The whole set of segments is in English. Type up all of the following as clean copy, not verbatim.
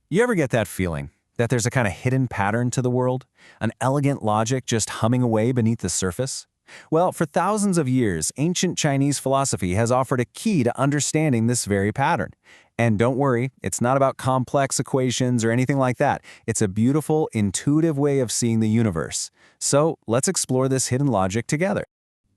You ever get that feeling that there's a kind of hidden pattern to the world? An elegant logic just humming away beneath the surface? Well, for thousands of years, ancient Chinese philosophy has offered a key to understanding this very pattern. And don't worry, it's not about complex equations or anything like that. It's a beautiful, intuitive way of seeing the universe. So let's explore this hidden logic together.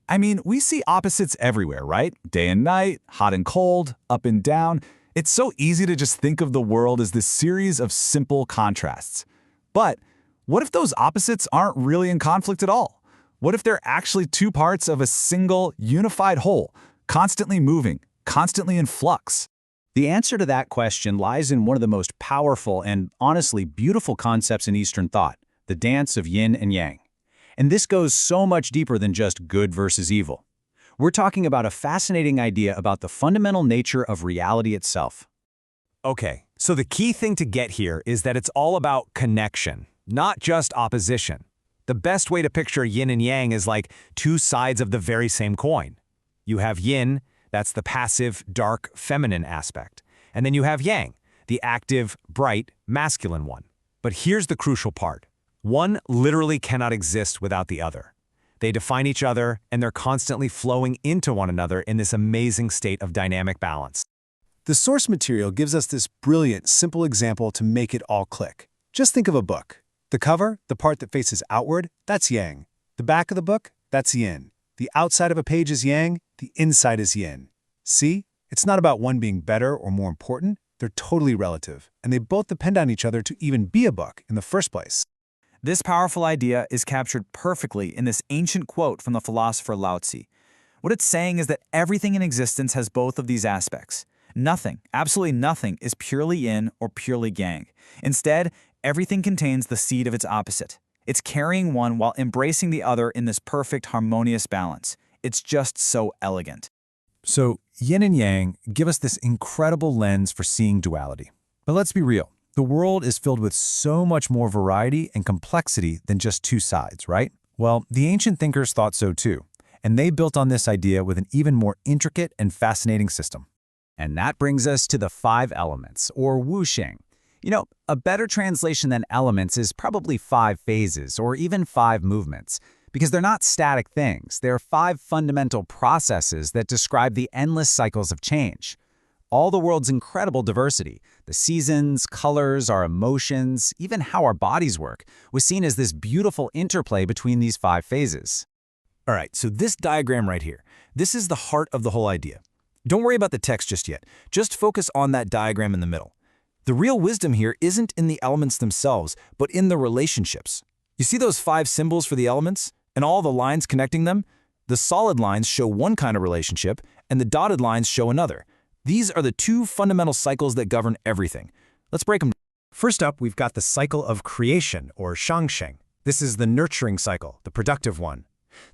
I mean, we see opposites everywhere, right? Day and night, hot and cold, up and down. It's so easy to just think of the world as this series of simple contrasts. But what if those opposites aren't really in conflict at all? What if they're actually two parts of a single, unified whole, constantly moving, constantly in flux? The answer to that question lies in one of the most powerful and honestly beautiful concepts in Eastern thought, the dance of yin and yang. And this goes so much deeper than just good versus evil. We're talking about a fascinating idea about the fundamental nature of reality itself. Okay, so the key thing to get here is that it's all about connection, not just opposition. The best way to picture yin and yang is like two sides of the very same coin. You have yin, that's the passive, dark, feminine aspect. And then you have yang, the active, bright, masculine one. But here's the crucial part. One literally cannot exist without the other. They define each other, and they're constantly flowing into one another in this amazing state of dynamic balance. The source material gives us this brilliant, simple example to make it all click. Just think of a book. The cover, the part that faces outward, that's yang. The back of the book, that's yin. The outside of a page is yang, the inside is yin. See? It's not about one being better or more important. They're totally relative, and they both depend on each other to even be a book in the first place. This powerful idea is captured perfectly in this ancient quote from the philosopher Lao Tzu. What it's saying is that everything in existence has both of these aspects. Nothing, absolutely nothing, is purely yin or purely yang. Instead, everything contains the seed of its opposite. It's carrying one while embracing the other in this perfect, harmonious balance. It's just so elegant. So, yin and yang give us this incredible lens for seeing duality. But let's be real. The world is filled with so much more variety and complexity than just two sides, right? Well, the ancient thinkers thought so too, and they built on this idea with an even more intricate and fascinating system. And that brings us to the 5 elements, or wuxing. You know, a better translation than elements is probably 5 phases, or even 5 movements, because they're not static things. They're 5 fundamental processes that describe the endless cycles of change. All the world's incredible diversity, the seasons, colors, our emotions, even how our bodies work, was seen as this beautiful interplay between these 5 phases. All right, so this diagram right here, this is the heart of the whole idea. Don't worry about the text just yet. Just focus on that diagram in the middle. The real wisdom here isn't in the elements themselves, but in the relationships. You see those 5 symbols for the elements and all the lines connecting them? The solid lines show one kind of relationship, and the dotted lines show another. These are the 2 fundamental cycles that govern everything. Let's break them down. First up, we've got the cycle of creation, or Shangsheng. This is the nurturing cycle, the productive one.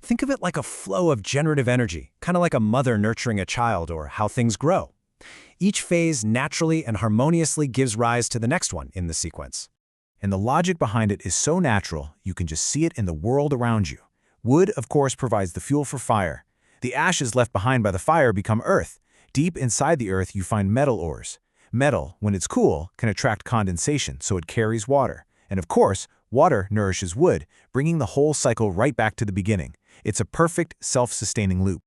Think of it like a flow of generative energy, kind of like a mother nurturing a child or how things grow. Each phase naturally and harmoniously gives rise to the next one in the sequence. And the logic behind it is so natural, you can just see it in the world around you. Wood, of course, provides the fuel for fire. The ashes left behind by the fire become earth. Deep inside the earth, you find metal ores. Metal, when it's cool, can attract condensation, so it carries water. And of course, water nourishes wood, bringing the whole cycle right back to the beginning. It's a perfect, self-sustaining loop.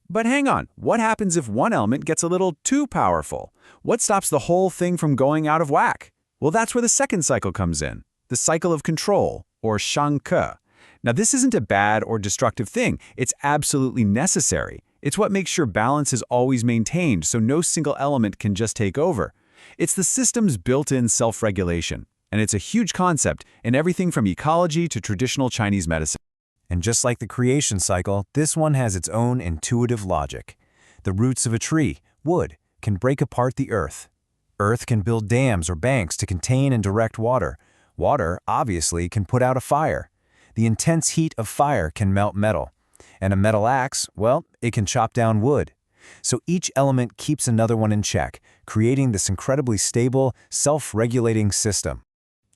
But hang on, what happens if one element gets a little too powerful? What stops the whole thing from going out of whack? Well, that's where the second cycle comes in, the cycle of control, or shangke. Now, this isn't a bad or destructive thing. It's absolutely necessary. It's what makes sure balance is always maintained, so no single element can just take over. It's the system's built-in self-regulation, and it's a huge concept in everything from ecology to traditional Chinese medicine. And just like the creation cycle, this one has its own intuitive logic. The roots of a tree, wood, can break apart the earth. Earth can build dams or banks to contain and direct water. Water, obviously, can put out a fire. The intense heat of fire can melt metal. And a metal axe, well, it can chop down wood. So each element keeps another one in check, creating this incredibly stable, self-regulating system.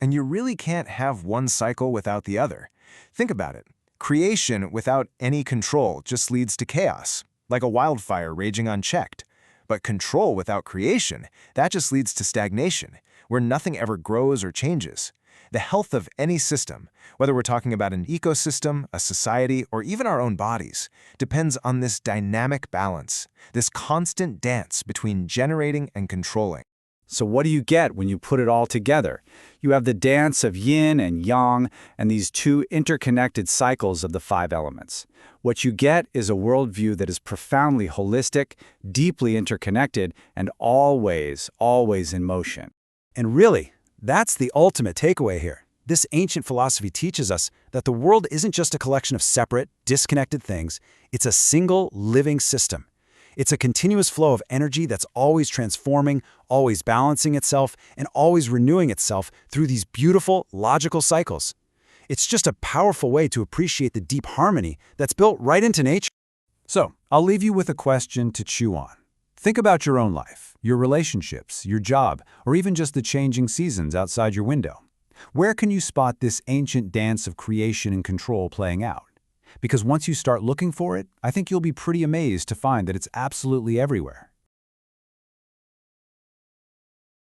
And you really can't have one cycle without the other. Think about it. Creation without any control just leads to chaos, like a wildfire raging unchecked. But control without creation, that just leads to stagnation, where nothing ever grows or changes. The health of any system, whether we're talking about an ecosystem, a society, or even our own bodies, depends on this dynamic balance, this constant dance between generating and controlling. So what do you get when you put it all together? You have the dance of yin and yang and these two interconnected cycles of the 5 elements. What you get is a worldview that is profoundly holistic, deeply interconnected, and always in motion. And really, that's the ultimate takeaway here. This ancient philosophy teaches us that the world isn't just a collection of separate, disconnected things. It's a single, living system. It's a continuous flow of energy that's always transforming, always balancing itself, and always renewing itself through these beautiful, logical cycles. It's just a powerful way to appreciate the deep harmony that's built right into nature. So, I'll leave you with a question to chew on. Think about your own life, your relationships, your job, or even just the changing seasons outside your window. Where can you spot this ancient dance of creation and control playing out? Because once you start looking for it, I think you'll be pretty amazed to find that it's absolutely everywhere.